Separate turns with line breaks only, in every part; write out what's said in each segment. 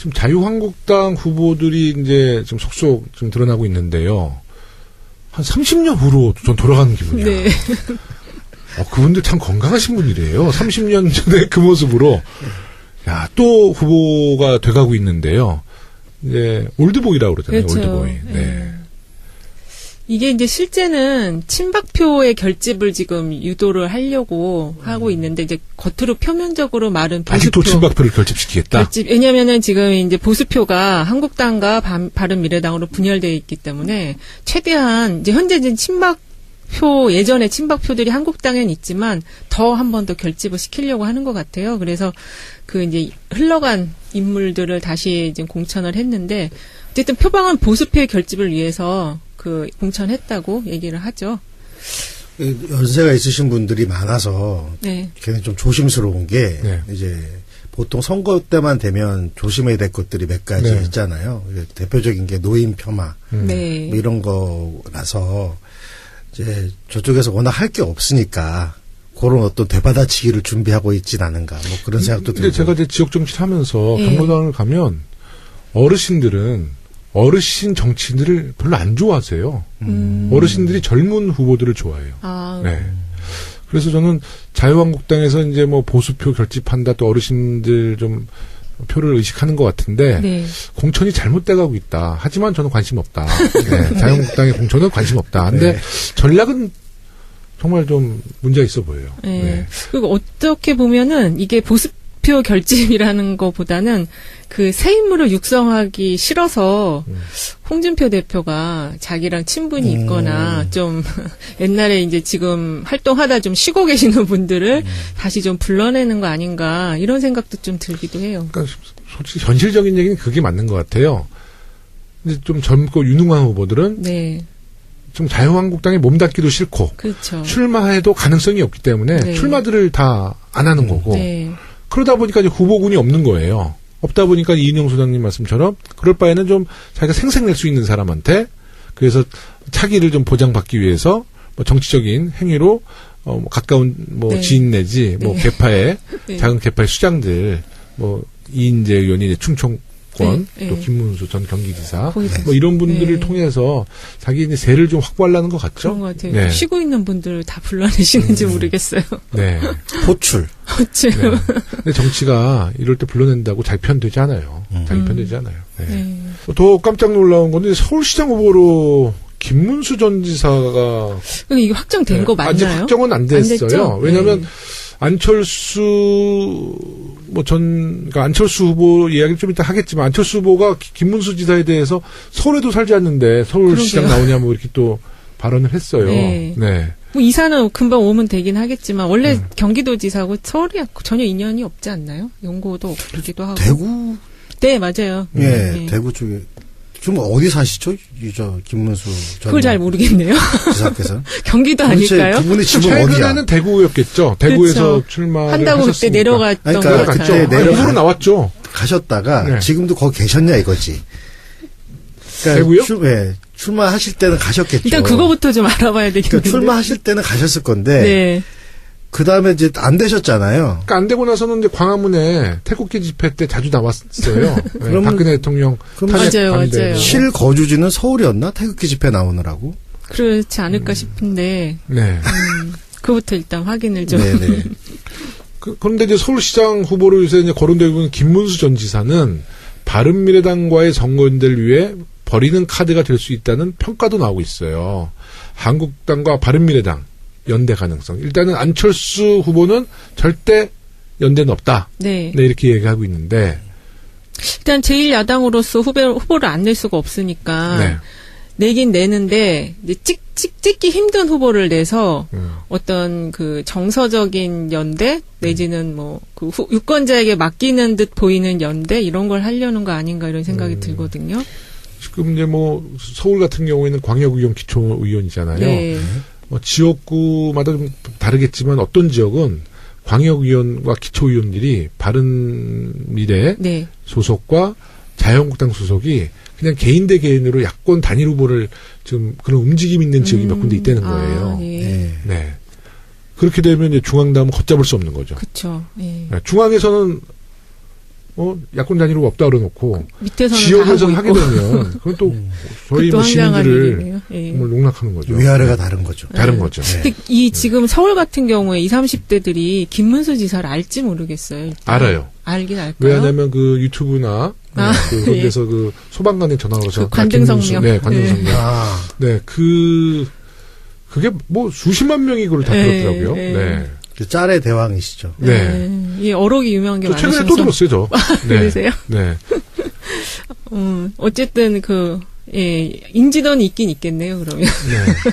지금 자유한국당 후보들이 이제 좀 속속 좀 드러나고 있는데요. 한 30년 후로 전 돌아가는 기분이야.
네.
그분들 참 건강하신 분이래요. 30년 전에 그 모습으로. 야, 또 후보가 돼가고 있는데요. 이제 올드보이라고 그러잖아요.
그렇죠.
올드보이. 네.
이게 이제 실제는 친박표의 결집을 지금 유도를 하려고 하고 있는데 이제 겉으로 표면적으로 말은 보수표.
아직도 친박표를 결집시키겠다.
왜냐면은 지금 이제 보수표가 한국당과 바른미래당으로 분열되어 있기 때문에 최대한 이제 현재 이제 친박표 예전에 친박표들이 한국당엔 있지만 더 한 번 더 결집을 시키려고 하는 것 같아요. 그래서 그 이제 흘러간 인물들을 다시 지금 공천을 했는데 어쨌든 표방은 보수표의 결집을 위해서 그 공천했다고 얘기를 하죠.
연세가 있으신 분들이 많아서
네.
굉장히 좀 조심스러운 게
네.
이제 보통 선거 때만 되면 조심해야 될 것들이 몇 가지
네.
있잖아요. 대표적인 게 노인 폄하
네.
뭐 이런 거라서 이제 저쪽에서 워낙 할 게 없으니까 그런 어떤 되받아치기를 준비하고 있진 않은가 뭐 그런 생각도 들고.
근데 제가 이제 지역 정치를 하면서
네.
경로당을 가면 어르신들은 어르신 정치인들을 별로 안 좋아하세요. 어르신들이 젊은 후보들을 좋아해요.
아,
네. 그래서 저는 자유한국당에서 이제 뭐 보수표 결집한다 또 어르신들 좀 표를 의식하는 것 같은데
네.
공천이 잘못돼가고 있다. 하지만 저는 관심 없다. 네. 자유한국당의 공천은 관심 없다. 근데
네.
전략은 정말 좀 문제가 있어 보여요.
네.
네.
그리고 어떻게 보면은 이게 보수표 결집이라는 것보다는 그 새 인물을 육성하기 싫어서 홍준표 대표가 자기랑 친분이 있거나 좀 옛날에 이제 지금 활동하다 좀 쉬고 계시는 분들을 다시 좀 불러내는 거 아닌가 이런 생각도 좀 들기도 해요.
그러니까 솔직히 현실적인 얘기는 그게 맞는 것 같아요. 이제 좀 젊고 유능한 후보들은
네.
좀 자유한국당에 몸담기도 싫고
그렇죠.
출마해도 가능성이 없기 때문에
네.
출마들을 다 안 하는 거고
네.
그러다 보니까 이제 후보군이 없는 거예요. 없다 보니까 이인영 소장님 말씀처럼 그럴 바에는 좀 자기가 생색낼 수 있는 사람한테 그래서 차기를 좀 보장받기 위해서 뭐 정치적인 행위로 뭐 가까운 뭐
네.
지인 내지 뭐
네.
개파의
네.
작은 개파의 수장들 뭐 이인재 의원이 충청권
네.
또
네.
김문수 전 경기지사
거의
뭐 이런 분들을
네.
통해서 자기 이제 세를 좀 확보하려는 것 같죠.
그런 것 같아요.
네.
쉬고 있는 분들 다 불러내시는지 모르겠어요.
네.
호출.
어째.
네. 근데 정치가 이럴 때 불러낸다고 잘 편되지 않아요. 잘 편되지 않아요. 네.
네.
더 깜짝 놀라운 건데 서울시장 후보로 김문수 전 지사가
근데 이게 확정된 거 맞나요?
아직 확정은 안 됐어요.
됐죠?
왜냐하면
네.
안철수 그러니까 안철수 후보 이야기를 좀 이따 하겠지만 안철수 후보가 김문수 지사에 대해서 서울에도 살지 않는데 서울시장
그러게요.
나오냐 뭐 이렇게 또 발언을 했어요.
네.
네.
뭐 이사는 금방 오면 되긴 하겠지만 원래 경기도지사하고 서울이 전혀 인연이 없지 않나요? 연고도 없기도 하고.
대구.
네, 맞아요.
예,
네.
대구 쪽에. 지금 어디 사시죠? 저 김문수 전
그걸 잘 모르겠네요.
지사께서.
경기도
도대체
아닐까요?
그분의 집은 어디야?
최근에는 대구였겠죠. 대구에서
그렇죠.
출마를
한다고 그때
하셨으니까.
내려갔던
그러니까
것
갔죠.
같아요.
그때 내려가-
후보로 나왔죠.
가셨다가
네.
지금도 거기 계셨냐 이거지. 그러니까
대구요?
출마하실 때는 가셨겠죠.
일단 그거부터 좀 알아봐야 되겠는데.
그러니까 출마하실 때는 가셨을 건데
네.
그 다음에 이제 안 되셨잖아요.
그러니까 안 되고 나서는 이제 광화문에 태극기 집회 때 자주 나왔어요. 네,
그러면-
박근혜 대통령
그럼
탄핵
맞아요,
반대.
맞아요.
실거주지는 서울이었나? 태극기 집회 나오느라고.
그렇지 않을까 싶은데
네.
그거부터 일단 확인을 좀.
네네.
그런데 이제 서울시장 후보로 요새 이제 거론되고 있는 김문수 전 지사는 바른미래당과의 선거연대를 위해 버리는 카드가 될 수 있다는 평가도 나오고 있어요. 한국당과 바른미래당 연대 가능성. 일단은 안철수 후보는 절대 연대는 없다.
네.
네, 이렇게 얘기하고 있는데.
일단 제1야당으로서 후보를 안 낼 수가 없으니까
네.
내긴 내는데 이제 찍기 힘든 후보를 내서 어떤 그 정서적인 연대 내지는 뭐 그 유권자에게 맡기는 듯 보이는 연대 이런 걸 하려는 거 아닌가 이런 생각이 들거든요.
지금 이제 뭐 서울 같은 경우에는 광역의원 기초의원이잖아요.
네.
뭐 지역구마다 좀 다르겠지만 어떤 지역은 광역의원과 기초의원들이 바른미래
네.
소속과 자유한국당 소속이 그냥 개인 대 개인으로 야권 단일 후보를 좀 그런 움직임 있는 지역이 몇 군데 있다는 거예요.
아, 예.
네.
네. 그렇게 되면 이제 중앙당은 걷잡을 수 없는 거죠.
그렇죠. 예.
네, 중앙에서는 야권 단위로 없다 그러놓고
밑에서는
지역에서
다
하게
하고 있고.
되면 그건 또 저희
그것도
뭐
황당한
시민들을
일이네요. 예.
정말 농락하는 거죠.
위아래가 다른 거죠.
다른 거죠.
네.
근데 이 지금 서울 같은 경우에 20, 30대들이 김문수 지사를 알지 모르겠어요. 일단.
알아요.
알긴 알까요?
왜냐하면 그 유튜브나 그런
예.
데서 그 소방관에 전화 걸어서
그 관등성명.
네, 관등성명.
아,
네, 그게 뭐 수십만 명이 그걸 다
예,
들었더라고요.
예.
네.
그 짤의 대왕이시죠.
네.
예, 어록이 유명한 게
저 최근에
많으셔서.
또 들었어요, 저. 네.
그러세요?
네.
어쨌든 인지도는 있긴 있겠네요, 그러면.
네.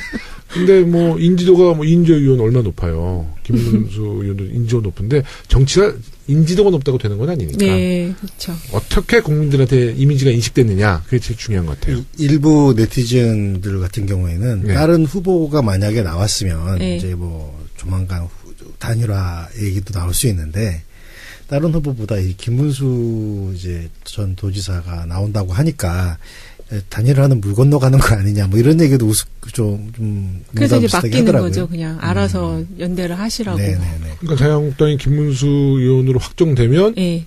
근데 뭐 인지도가 뭐 인조 의원 얼마 높아요. 김문수 의원도 인지도가 높은데 정치가 인지도가 높다고 되는 건 아니니까.
네, 그렇죠.
어떻게 국민들한테 이미지가 인식됐느냐 그게 제일 중요한 것 같아요.
일부 네티즌들 같은 경우에는
네.
다른 후보가 만약에 나왔으면
네.
이제 뭐 조만간 단일화 얘기도 나올 수 있는데 다른 후보보다 이 김문수 이제 전 도지사가 나온다고 하니까 단일화는 물 건너가는 거 아니냐 뭐 이런 얘기도 좀
그래서 이제
비슷하게
맡기는
하더라고요.
거죠. 그냥 알아서 연대를 하시라고.
네네네.
그러니까 자유한국당이 김문수 의원으로 확정되면
예.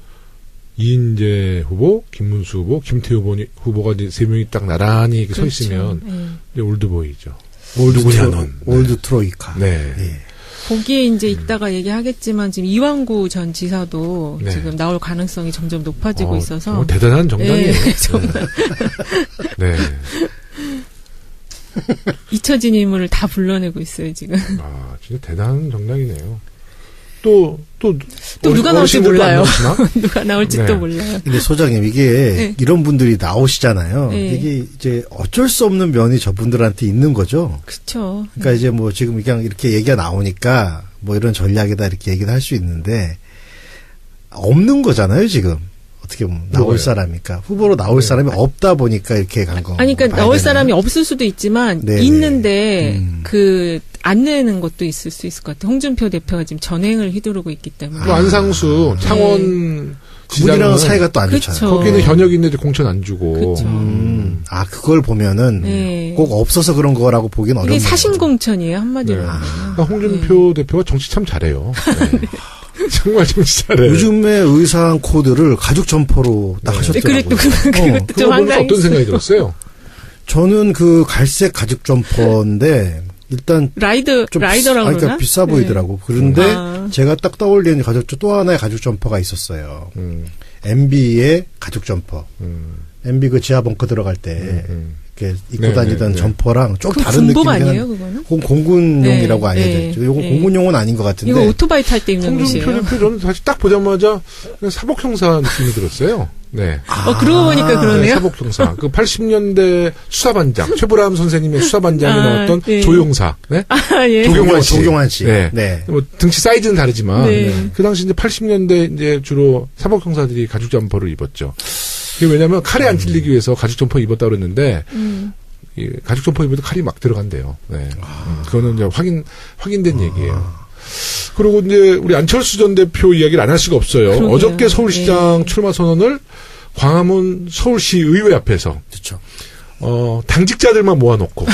이인재 후보, 김문수 후보, 김태우 후보가 이제 세 명이 딱 나란히 이렇게 서
그렇죠.
있으면
예.
이제 올드보이죠. 올드보이는
올드 트로이카.
네.
예.
거기에 이제 이따가 얘기하겠지만 지금 이완구 전 지사도
네.
지금 나올 가능성이 점점 높아지고 있어서
정말 대단한 정당이에요.
예, 정말
네.
잊혀진 인물을 다 불러내고 있어요 지금.
아, 진짜 대단한 정당이네요. 또
누가 나올지
어르신들도 안
몰라요.
나오시나?
누가 나올지도
네.
몰라요.
근데 소장님 이게
네.
이런 분들이 나오시잖아요.
네.
이게 이제 어쩔 수 없는 면이 저분들한테 있는 거죠.
그렇죠.
그러니까 이제 뭐 지금 그냥 이렇게 얘기가 나오니까 뭐 이런 전략이다 이렇게 얘기를 할 수 있는데 없는 거잖아요 지금. 어떻게 보면 나올
뭐가요?
사람이니까 후보로 나올
네.
사람이 없다 보니까 이렇게 간 거.
아니, 그러니까 나올 사람이 없을 수도 있지만
네네.
있는데
음.
안 내는 것도 있을 수 있을 것 같아요. 홍준표 대표가 지금 전횡을 휘두르고 있기 때문에.
또 안상수 창원
그분이랑
지장은
사이가 또 안
그쵸.
좋잖아요.
거기는 현역인데 공천 안 주고.
그쵸.
아 그걸 보면은
네.
꼭 없어서 그런 거라고 보기는 어려운
이게
거죠.
사심공천이에요 한마디로.
네.
하면.
그러니까 홍준표 대표가 정치 참 잘해요. 네. 정말 정치 잘해.
요즘에 의상 코드를 가죽 점퍼로 딱
네.
하셨더라고요.
그것도 좀
그거 보면서
황당했어요.
어떤 생각이 들었어요?
저는 그 갈색 가죽 점퍼인데 일단 좀
라이더라고
그러니까
그러나?
비싸 보이더라고. 그런데
아.
제가 딱 떠올리는 또 하나의 가죽 점퍼가 있었어요.
음,
MB의 가죽 점퍼. MB 그 지하 벙커 들어갈 때 이렇게 입고
네,
다니던
네, 네.
점퍼랑 좀
그럼
다른
군복
느낌이긴
아니에요
한데
그거는?
공군용이라고
네,
알려져
네,
있죠. 이건
네.
공군용은 아닌 것 같은데
이거 오토바이 탈 때 입는
홍준표
옷이에요.
대표 저는 사실 딱 보자마자 그냥 사복형사 느낌이 들었어요. 네.
그러고 보니까
네,
그러네요.
사복형사. 그 80년대 수사반장, 최불암 선생님의 수사반장에
아,
나왔던
네.
조용사. 네?
아, 예.
조경환 씨.
네.
네.
뭐 등치 사이즈는 다르지만
네.
그 당시 이제 80년대 이제 주로 사복형사들이 가죽 점퍼를 입었죠. 그게 왜냐면 칼에 안 찔리기 위해서 가죽 점퍼 입었다 그랬는데 이 가죽 점퍼 입어도 칼이 막 들어간대요. 네. 그거는 이제 확인된 얘기예요. 그리고 이제 우리 안철수 전 대표 이야기를 안 할 수가 없어요.
그러게요.
어저께 서울시장
네.
출마 선언을 광화문 서울시 의회 앞에서
그렇죠.
당직자들만 모아놓고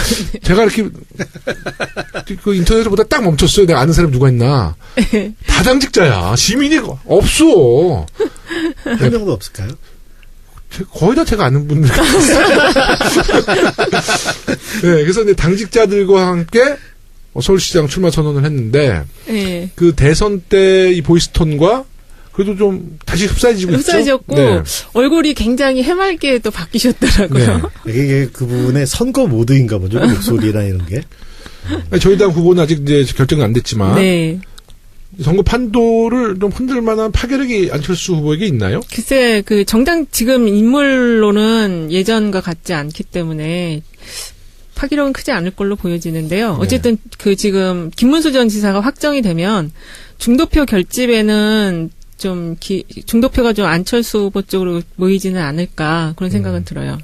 제가 이렇게 그 인터넷을 보다 딱 멈췄어요. 내가 아는 사람 누가 있나? 다 당직자야. 시민이 없어.
한 명도 없을까요?
거의 다 제가 아는 분들. 네, 그래서 이제 당직자들과 함께 서울시장 출마 선언을 했는데
예.
그 대선 때 이 보이스톤과 그래도 좀 다시 흡사해지고 있죠.
흡사해졌고
네.
얼굴이 굉장히 해맑게 또 바뀌셨더라고요.
네.
이게 그분의 선거 모드인가 보죠. 그 목소리나 이런 게.
저희 당 후보는 아직 이제 결정은 안 됐지만
네.
선거 판도를 좀 흔들 만한 파괴력이 안철수 후보에게 있나요?
글쎄 그 정당 지금 인물로는 예전과 같지 않기 때문에 파기력은 크지 않을 걸로 보여지는데요.
네.
어쨌든 그 지금 김문수 전 지사가 확정이 되면 중도표 결집에는 좀 중도표가 좀 안철수 후보 쪽으로 모이지는 않을까 그런 생각은 들어요.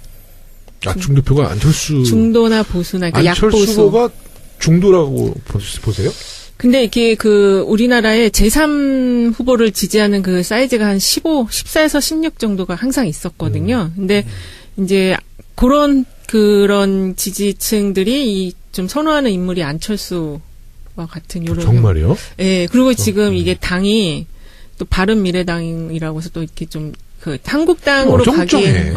중도표가 안철수
중도나 보수나 그러니까
안철수
약보수.
후보가 중도라고 보세요?
근데 이게 그 우리나라의 제3 후보를 지지하는 그 사이즈가 한 14에서 16 정도가 항상 있었거든요. 근데 이제 그런 지지층들이 좀 선호하는 인물이 안철수와 같은 요런.
정말이요?
예. 그리고 지금 이게 당이 또 바른미래당이라고 해서 또 이렇게 좀 그 한국당으로
어정쩡해. 네.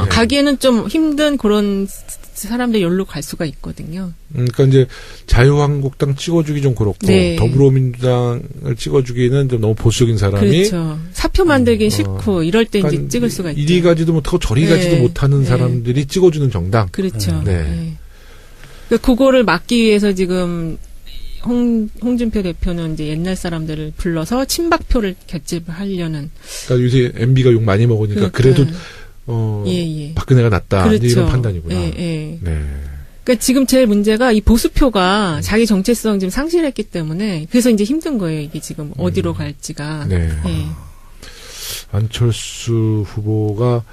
가기에는 좀 힘든 그런 사람들 열로 갈 수가 있거든요.
그러니까 이제 자유한국당 찍어주기 좀 그렇고
네.
더불어민주당을 찍어주기는 좀 너무 보수적인 사람이
그렇죠. 사표 만들긴 싫고 이럴 때
그러니까
이제 찍을 수가 있죠.
이리 가지도 못하고 저리
네.
가지도 못하는
네.
사람들이 찍어주는 정당.
그렇죠.
네.
네. 그러니까 그거를 막기 위해서 지금 홍준표 대표는 이제 옛날 사람들을 불러서 친박표를 결집하려는.
그러니까 요새 MB가 욕 많이 먹으니까
그러니까.
그래도
예.
박근혜가 낫다
그렇죠.
이런 판단이구나.
예, 예.
네.
그러니까 지금 제일 문제가 이 보수표가 자기 정체성 지금 상실했기 때문에 그래서 이제 힘든 거예요. 이게 지금 어디로 갈지가.
네.
예.
안철수 후보가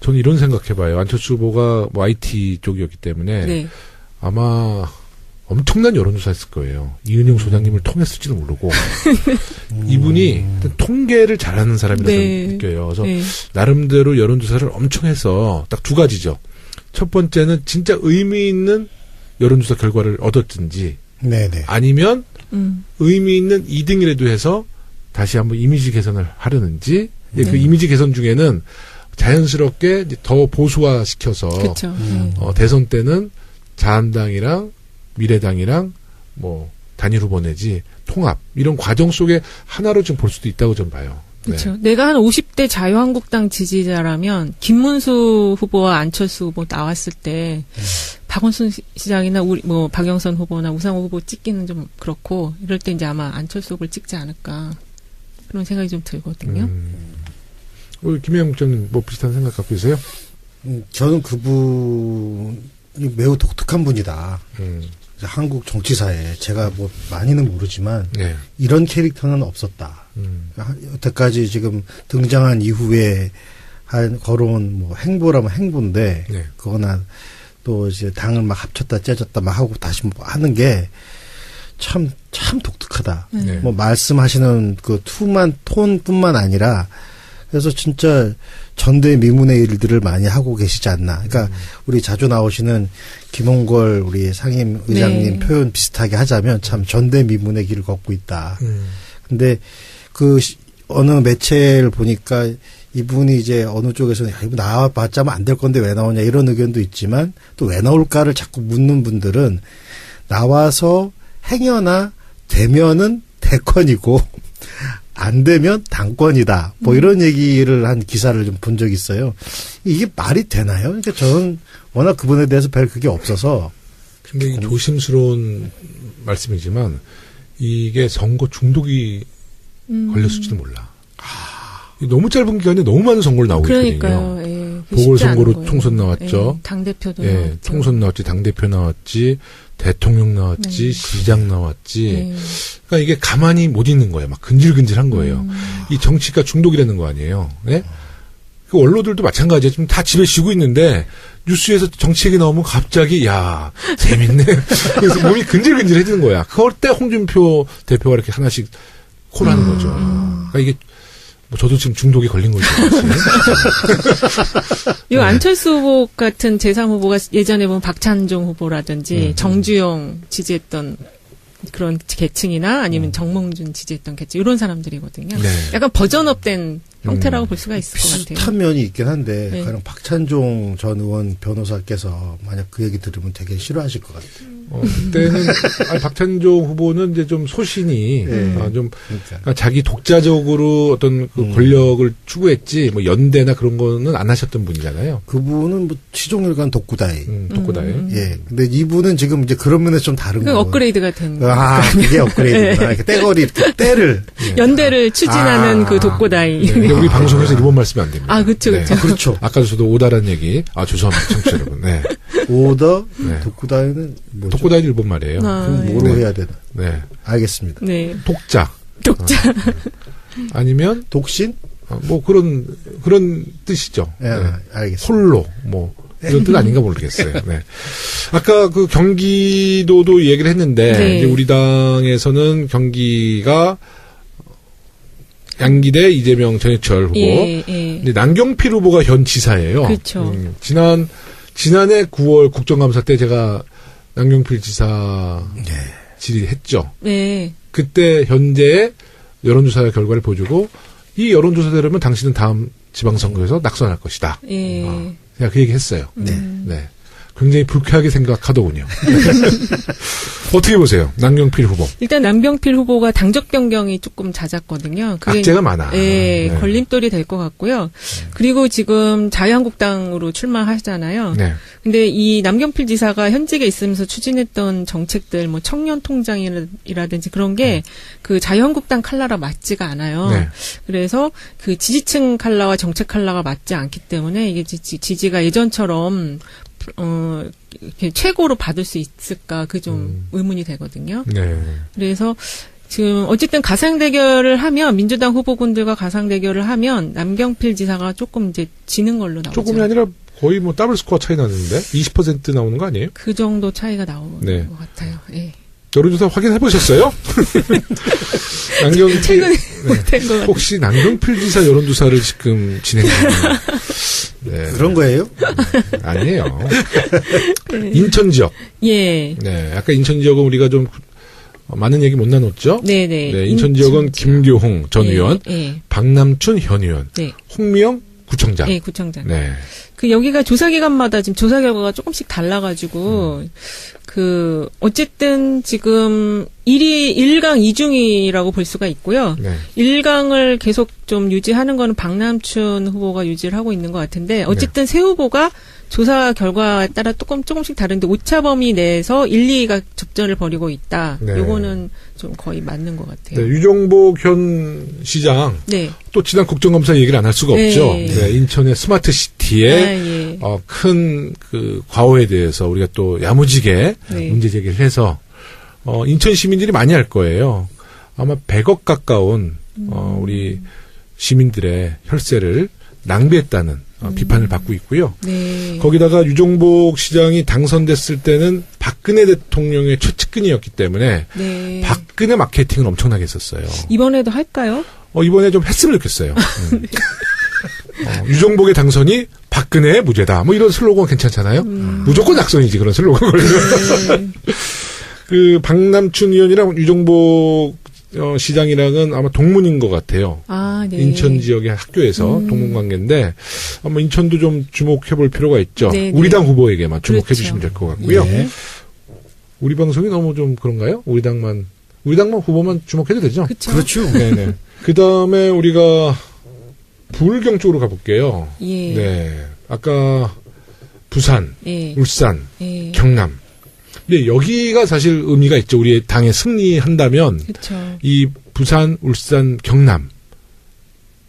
저는 이런 생각해봐요. 안철수 후보가 YT 쪽이었기 때문에
네.
아마 엄청난 여론조사했을 거예요. 이은영 소장님을 통했을지도 모르고 이분이 통계를 잘하는 사람이라서
네.
느껴요. 그래서
네.
나름대로 여론조사를 엄청 해서 딱 두 가지죠. 첫 번째는 진짜 의미 있는 여론조사 결과를 얻었든지
네네.
아니면
음.
의미 있는 2등이라도 해서 다시 한번 이미지 개선을 하려는지 그
네.
이미지 개선 중에는 자연스럽게 이제 더 보수화 시켜서
그렇죠.
대선 때는 자한당이랑 미래당이랑 뭐 단일 후보 내지 통합 이런 과정 속에 하나로 좀 볼 수도 있다고 좀 봐요.
그렇죠. 내가 한 50대 자유한국당 지지자라면 김문수 후보와 안철수 후보 나왔을 때 박원순 시장이나 우리 뭐 박영선 후보나 우상호 후보 찍기는 좀 그렇고 이럴 때 이제 아마 안철수 후보를 찍지 않을까 그런 생각이 좀 들거든요.
우리 김혜영 국장님 뭐 비슷한 생각 갖고 계세요?
저는 그분이 매우 독특한 분이다. 한국 정치사에 제가 뭐 많이는 모르지만
네.
이런 캐릭터는 없었다. 여태까지 지금 등장한 이후에 걸어온 뭐 행보라면 행보인데
네.
그거나 또 이제 당을 막 합쳤다 째졌다 막 하고 다시 뭐 하는 게 참 독특하다.
네.
뭐 말씀하시는 그 톤뿐만 아니라 그래서 진짜 전대미문의 일들을 많이 하고 계시지 않나. 그러니까 우리 자주 나오시는 김홍걸 우리 상임 의장님
네.
표현 비슷하게 하자면 참 전대미문의 길을 걷고 있다. 근데 그 어느 매체를 보니까 이분이 이제 어느 쪽에서는 야, 이거 나와봤자면 안 될 건데 왜 나오냐 이런 의견도 있지만 또 왜 나올까를 자꾸 묻는 분들은 나와서 행여나 되면은 대권이고 안 되면 당권이다. 뭐 이런 얘기를 한 기사를 좀 본 적이 있어요. 이게 말이 되나요? 그러니까 저는 워낙 그분에 대해서 별 그게 없어서.
근데 조심스러운 말씀이지만 이게 선거 중독이 걸렸을지도 몰라. 너무 짧은 기간에 너무 많은 선거를 나오고
그러니까요.
있거든요.
예,
보궐선거로 총선 나왔죠.
당대표도
예,
나왔죠.
총선 나왔지, 당대표 나왔지, 대통령 나왔지,
네.
시장 나왔지.
네.
그러니까 이게 가만히 못 있는 거예요. 막 근질근질한 거예요. 이 정치가 중독이라는 거 아니에요. 네? 그 언론들도 마찬가지예요. 지금 다 집에 쉬고 있는데 뉴스에서 정치 얘기 나오면 갑자기 야 재밌네. 그래서 몸이 근질근질해지는 거야. 그럴 때 홍준표 대표가 이렇게 하나씩 콜하는 거죠. 그러니까 이게 뭐 저도 지금 중독이 걸린 거죠.
이 안철수 후보 같은 제3후보가 예전에 보면 박찬종 후보라든지 정주영 지지했던 그런 계층이나 아니면 정몽준 지지했던 계층 이런 사람들이거든요.
네.
약간 버전업된 형태라고 볼 수가 있을 것 같아요.
비슷한 면이 있긴 한데
네.
가령 박찬종 전 의원 변호사께서 만약 그 얘기 들으면 되게 싫어하실 것 같아요.
그때는 박찬종 후보는 이제 좀 소신이
네.
좀
그러니까.
자기 독자적으로 어떤 그 권력을 추구했지 뭐 연대나 그런 거는 안 하셨던 분이잖아요.
그분은 뭐 시종일관 독구다이.
독고다에.
예. 근데 이분은 지금 이제 그런 면에서 좀 다른
그
거예요.
업그레이드가 된 거예요.
아, 그게 업그레이드구나. 이렇게 떼거리, 이렇게 때를.
연대를 추진하는 그 독고다이.
네, 근데 우리 방송에서 일본 말씀이 안 됩니다.
아, 그쵸, 그쵸.
그렇죠.
아까도 저도 오다라는 얘기. 죄송합니다, 청취자 여러분. 네.
오더,
네.
독구다이는 뭐죠?
독고다이 일본 말이에요.
그럼
예.
뭐로
네.
해야 되나?
네.
알겠습니다.
네.
독자.
독자.
아니면
독신?
뭐 그런 뜻이죠.
예,
네.
알겠습니다.
홀로 뭐 이런 뜻 아닌가 모르겠어요. 네. 아까 그 경기도도 얘기를 했는데
네.
이제 우리 당에서는 경기가 양기대 이재명 전해철 후보,
예, 예.
근데 남경필 후보가 현 지사예요.
그렇죠.
지난해 9월 국정감사 때 제가 남경필 지사 질의했죠.
네.
그때 현재의 여론조사 결과를 보여주고 이 여론조사대로면 당신은 다음 지방선거에서 낙선할 것이다.
예.
제가 그 얘기 했어요.
네.
네. 굉장히 불쾌하게 생각하더군요. 어떻게 보세요? 남경필 후보.
일단 남경필 후보가 당적 변경이 조금 잦았거든요. 그게
악재가 많아.
예,
네.
걸림돌이 될 것 같고요. 그리고 지금 자유한국당으로 출마하잖아요.
네.
근데 이 남경필 지사가 현직에 있으면서 추진했던 정책들, 뭐 청년 통장이라든지 그런 게 그 자유한국당 칼라랑 맞지가 않아요.
네.
그래서 그 지지층 칼라와 정책 칼라가 맞지 않기 때문에 이게 지지가 예전처럼 이렇게 최고로 받을 수 있을까 그 좀 의문이 되거든요.
네.
그래서 지금 어쨌든 가상 대결을 하면 민주당 후보군들과 가상 대결을 하면 남경필 지사가 조금 이제 지는 걸로 나오죠.
조금이 아니라 거의 뭐 더블 스코어 차이 나는데 20% 나오는 거 아니에요?
그 정도 차이가 나오는
네.
것 같아요. 예.
여론조사 확인해 보셨어요? 남경필
최근에 못한 거.
혹시 남경필 지사 여론조사를 지금 진행 중이에요? 네.
그런 거예요?
아니에요. 인천 지역.
예.
네. 아까 인천 지역은 우리가 좀 많은 얘기 못 나눴죠?
네네.
네. 인천 지역은 김교홍 전 의원,
예.
박남춘 현 의원,
네.
홍미영 구청장.
예, 구청장.
네.
그 여기가 조사 기간마다 지금 조사 결과가 조금씩 달라가지고 그 어쨌든 지금 1강 2중이라고 볼 수가 있고요.
네.
1강을 계속 좀 유지하는 거는 박남춘 후보가 유지를 하고 있는 것 같은데 어쨌든 세 후보가 조사 결과에 따라 조금씩 다른데 오차범위 내에서 1, 2가 접전을 벌이고 있다.
네.
요거는 좀 거의 맞는 것 같아요.
네. 유종복 현 시장.
네.
또 지난 국정감사 얘기를 안 할 수가
네.
없죠. 네. 인천의 스마트 시티의
예.
큰 그 과오에 대해서 우리가 또 야무지게
네.
문제 제기를 해서 인천 시민들이 많이 할 거예요. 아마 100억 가까운 우리 시민들의 혈세를 낭비했다는 비판을 받고 있고요.
네.
거기다가 유종복 시장이 당선됐을 때는 박근혜 대통령의 최측근이었기 때문에
네.
박근혜 마케팅을 엄청나게 했었어요.
이번에도 할까요?
이번에 좀 했으면 좋겠어요. 유종복의 당선이 박근혜의 무죄다. 뭐 이런 슬로건 괜찮잖아요. 무조건 낙선이지 그런 슬로건 걸리면. 그 박남춘 의원이랑 유종복 시장이랑은 아마 동문인 것 같아요.
아, 네.
인천 지역의 학교에서 동문 관계인데 아마 인천도 좀 주목해 볼 필요가 있죠.
네,
우리
네.
당 후보에게만 주목해
그렇죠.
주시면 될 것 같고요.
예.
우리 방송이 너무 좀 그런가요? 우리 당만 후보만 주목해도 되죠?
그렇죠.
네네. 그 다음에 우리가 불경 쪽으로 가볼게요.
예.
네. 아까 부산,
예.
울산,
예.
경남. 근데 여기가 사실 의미가 있죠. 우리 당에 승리한다면
그렇죠.
이 부산, 울산, 경남,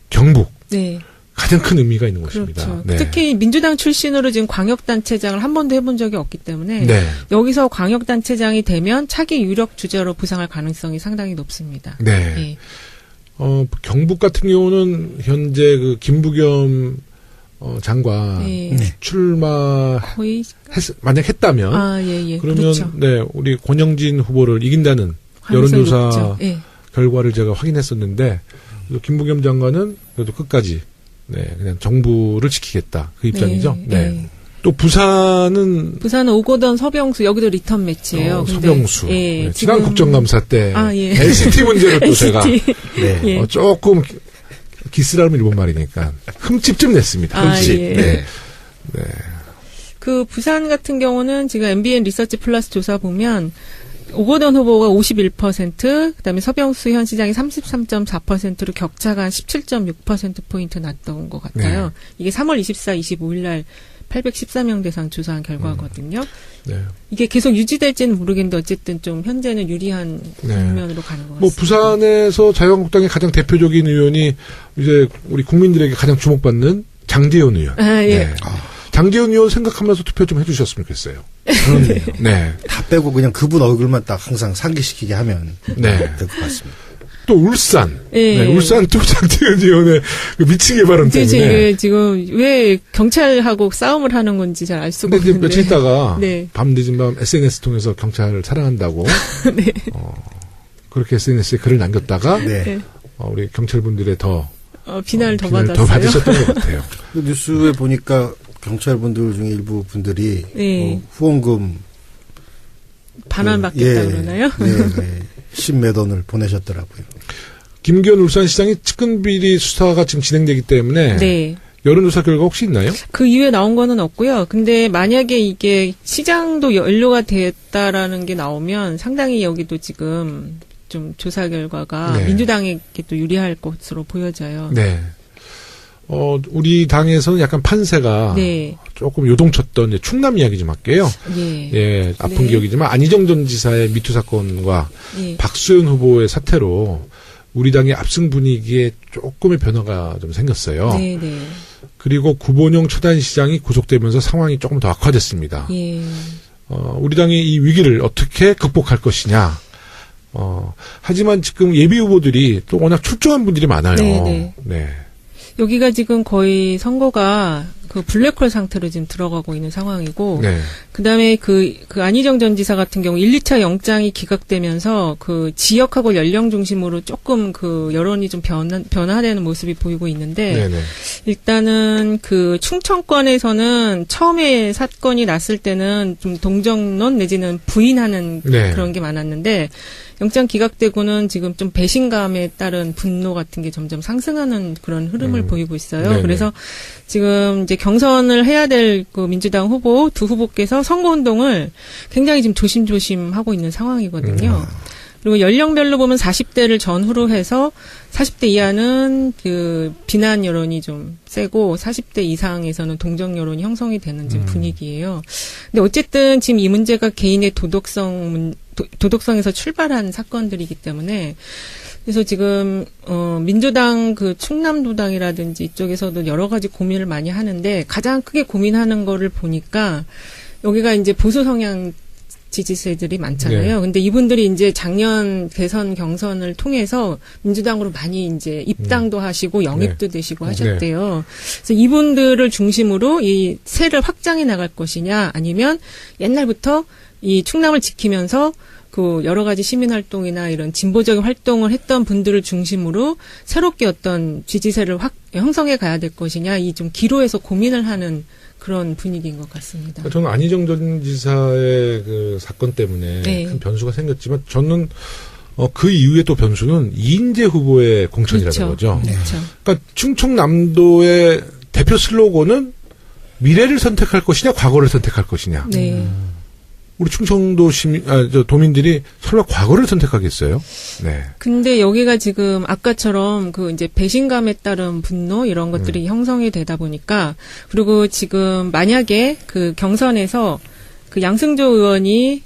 경북
네.
가장 큰 의미가 있는 곳입니다.
그렇죠.
네.
특히 민주당 출신으로 지금 광역단체장을 한 번도 해본 적이 없기 때문에
네.
여기서 광역단체장이 되면 차기 유력 주자로 부상할 가능성이 상당히 높습니다.
네.
예.
경북 같은 경우는 현재 그 김부겸 장관
예.
네.
출마
거의
만약 했다면
예.
그러면
그렇죠.
네 우리 권영진 후보를 이긴다는
가능성이
여론조사
높죠. 예.
결과를 제가 확인했었는데 그래서 김부겸 장관은 그래도 끝까지 네 그냥 정부를 지키겠다 그 입장이죠. 네.
네.
또 부산은
오거돈 서병수 여기도 리턴 매치예요. 근데,
서병수
예,
네, 지난
지금-
국정감사 때
아, 예.
LCT 문제를 또 제가
NCT.
네.
예.
조금 기스라면 일본 말이니까 흠집 좀 냈습니다.
아,
흠집.
예.
네.
그 부산 같은 경우는 지금 MBN 리서치 플러스 조사 보면 오거돈 후보가 51%, 그다음에 서병수 현 시장이 33.4%로 격차가 한 17.6%포인트 났던 것 같아요. 이게 3월 24, 25일 날 814명 대상 조사한 결과거든요.
네.
이게 계속 유지될지는 모르겠는데 어쨌든 좀 현재는 유리한
네.
국면으로 가는 것 같습니다.
뭐 부산에서 자유한국당의 가장 대표적인 의원이 이제 우리 국민들에게 가장 주목받는 장제원 의원.
아, 예.
네. 장제원 의원 생각하면서 투표 좀 해주셨으면 좋겠어요.
그렇네요.
네.
다 빼고 그냥 그분 얼굴만 딱 항상 상기시키게 하면
네.
될 것 같습니다.
또 울산.
예.
네, 울산 또 장제원 의원의 그 미치게 발언 때문에.
지금 왜 경찰하고 싸움을 하는 건지 잘 알 수가
근데 이제
없는데.
며칠 있다가
네.
밤 늦은 밤 SNS 통해서 경찰을 사랑한다고
네.
그렇게 SNS에 글을 남겼다가
네.
네.
우리 경찰분들의
비난을 더
비난을
받았어요.
더 받으셨던 것 같아요.
그 뉴스에 보니까 경찰분들 중에 일부 분들이
네.
후원금
반환받겠다 그러나요?
네, 네. 10몇 원을 보내셨더라고요.
김기현 울산시장이 측근비리 수사가 지금 진행되기 때문에
네.
여론조사 결과 혹시 있나요?
그 이후에 나온 거는 없고요. 근데 만약에 이게 시장도 연료가 됐다라는 게 나오면 상당히 여기도 지금 좀 조사 결과가
네.
민주당에게 또 유리할 것으로 보여져요.
네. 우리 당에서는 약간 판세가
네.
조금 요동쳤던 이제 충남 이야기 좀 할게요.
예.
예, 아픈
네.
기억이지만 안희정 전 지사의 미투 사건과
예.
박수현 후보의 사태로 우리 당의 압승 분위기에 조금의 변화가 좀 생겼어요.
네, 네.
그리고 구본영 초단시장이 구속되면서 상황이 조금 더 악화됐습니다.
예.
우리 당이 이 위기를 어떻게 극복할 것이냐. 하지만 지금 예비 후보들이 또 워낙 출중한 분들이 많아요.
네, 네.
네.
여기가 지금 거의 선거가 그 블랙홀 상태로 지금 들어가고 있는 상황이고,
네.
그다음에 그 안희정 전 지사 같은 경우 1, 2차 영장이 기각되면서 그 지역하고 연령 중심으로 조금 그 여론이 좀 변화되는 모습이 보이고 있는데,
네네.
일단은 그 충청권에서는 처음에 사건이 났을 때는 좀 동정론 내지는 부인하는
네.
그런 게 많았는데, 영장 기각되고는 지금 좀 배신감에 따른 분노 같은 게 점점 상승하는 그런 흐름을 보이고 있어요.
네네.
그래서 지금 이제 경선을 해야 될 그 민주당 후보 두 후보께서 선거운동을 굉장히 지금 조심조심 하고 있는 상황이거든요. 그리고 연령별로 보면 40대를 전후로 해서 40대 이하는 그 비난 여론이 좀 세고 40대 이상에서는 동정 여론이 형성이 되는 지금 분위기예요. 근데 어쨌든 지금 이 문제가 개인의 도덕성에서 출발한 사건들이기 때문에 그래서 지금 민주당 그 충남도당이라든지 이쪽에서도 여러 가지 고민을 많이 하는데 가장 크게 고민하는 거를 보니까 여기가 이제 보수 성향 지지세들이 많잖아요.
네.
근데 이분들이 이제 작년 대선 경선을 통해서 민주당으로 많이 이제 입당도 하시고 영입도 되시고 하셨대요. 그래서 이분들을 중심으로 이 세를 확장해 나갈 것이냐 아니면 옛날부터 이 충남을 지키면서 그 여러 가지 시민활동이나 이런 진보적인 활동을 했던 분들을 중심으로 새롭게 어떤 지지세를 형성해 가야 될 것이냐 이 좀 기로에서 고민을 하는 그런 분위기인 것 같습니다.
저는 안희정 전 지사의 그 사건 때문에
네.
큰 변수가 생겼지만 저는 그 이후에 또 변수는 이인재 후보의 공천이라는
그렇죠.
거죠.
그렇죠.
그러니까 충청남도의 대표 슬로건은 미래를 선택할 것이냐 과거를 선택할 것이냐.
네.
우리 충청도 도민들이 설마 과거를 선택하겠어요? 네.
근데 여기가 지금 아까처럼 그 이제 배신감에 따른 분노 이런 것들이 형성이 되다 보니까 그리고 지금 만약에 그 경선에서 그 양승조 의원이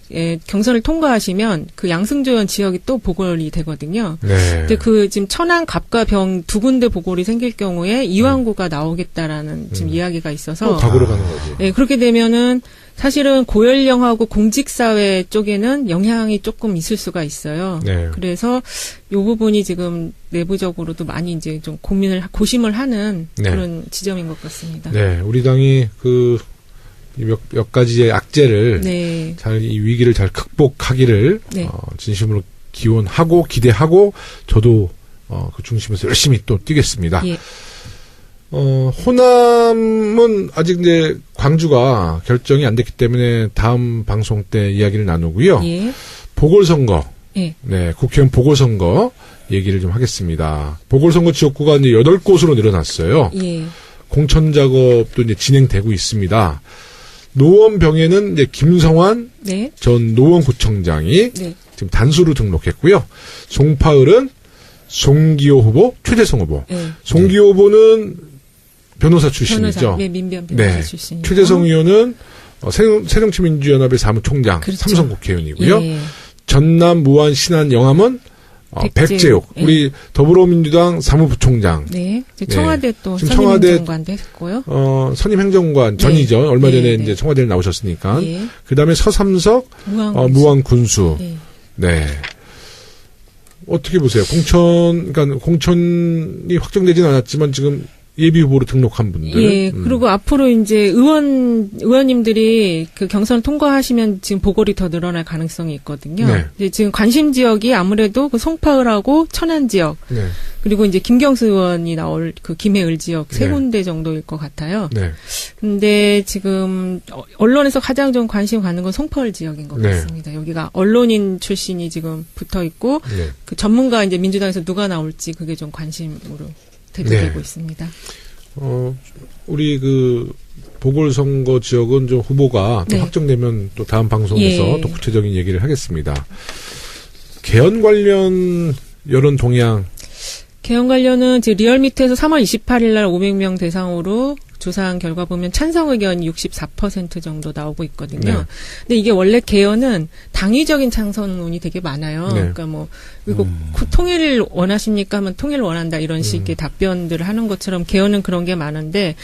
경선을 통과하시면 그 양승조 의원 지역이 또 보궐이 되거든요.
네.
근데 그 지금 천안 갑과 병 두 군데 보궐이 생길 경우에 이완구가 나오겠다라는 지금 이야기가 있어서
또 과거로 가는 거지.
네, 그렇게 되면은 사실은 고연령하고 공직사회 쪽에는 영향이 조금 있을 수가 있어요.
네.
그래서 요 부분이 지금 내부적으로도 많이 이제 좀 고심을 하는
네.
그런 지점인 것 같습니다.
네. 우리 당이 그 몇 가지의 악재를
네.
잘 이 위기를 잘 극복하기를
네.
진심으로 기원하고 기대하고 저도 그 중심에서 열심히 또 뛰겠습니다.
예.
호남은 아직 이제 광주가 결정이 안 됐기 때문에 다음 방송 때 이야기를 나누고요.
예.
보궐선거,
예.
네, 국회의원 보궐선거 얘기를 좀 하겠습니다. 보궐선거 지역구가 이제 8곳으로 늘어났어요.
예.
공천 작업도 이제 진행되고 있습니다. 노원병에는 이제 김성환
네.
전 노원구청장이
네.
지금 단수로 등록했고요. 송파을은 송기호 후보, 최재성 후보.
네.
송기호 후보는 변호사 출신이죠.
변호사, 네, 민변 변호사
네.
출신이고.
최재성 의원은 새정치민주연합의 사무총장,
그렇죠.
삼선 국회의원이고요.
예.
전남, 무안, 신안, 영암은 백제옥.
예.
우리 더불어민주당 사무부총장.
네. 청와대 또
지금
선임
청와대
행정관도 했고요.
선임 행정관
네.
전이죠. 얼마 전에
네,
이제
네.
청와대를 나오셨으니까.
예.
그다음에 서삼석, 무안 군수.
예.
네. 어떻게 보세요? 공천이 확정되지는 않았지만 지금 예비 후보로 등록한 분들.
예, 그리고 앞으로 이제 의원님들이 그 경선 통과하시면 지금 보궐이 더 늘어날 가능성이 있거든요.
네.
이제 지금 관심 지역이 아무래도 그 송파을하고 천안 지역,
네.
그리고 이제 김경수 의원이 나올 그 김해을 지역 세
네.
군데 정도일 것 같아요.
네.
근데 지금 언론에서 가장 좀 관심 가는 건 송파을 지역인 것
네.
같습니다. 여기가 언론인 출신이 지금 붙어 있고
네.
그 전문가 이제 민주당에서 누가 나올지 그게 좀 관심으로 대두되고
네.
있습니다.
우리 그 보궐선거 지역은 좀 후보가 또
네.
확정되면 또 다음 방송에서
예.
또 구체적인 얘기를 하겠습니다. 개헌 관련 여론 동향.
개헌 관련은 이제 리얼미터에서 3월 28일 날 500명 대상으로 조사한 결과 보면 찬성 의견이 64% 정도 나오고 있거든요.
네.
근데 이게 원래 개헌은 당위적인 찬성론이 되게 많아요.
네.
그러니까 뭐 이거 통일을 원하십니까 하면 통일을 원한다 이런 식의 답변들을 하는 것처럼 개헌은 그런 게 많은데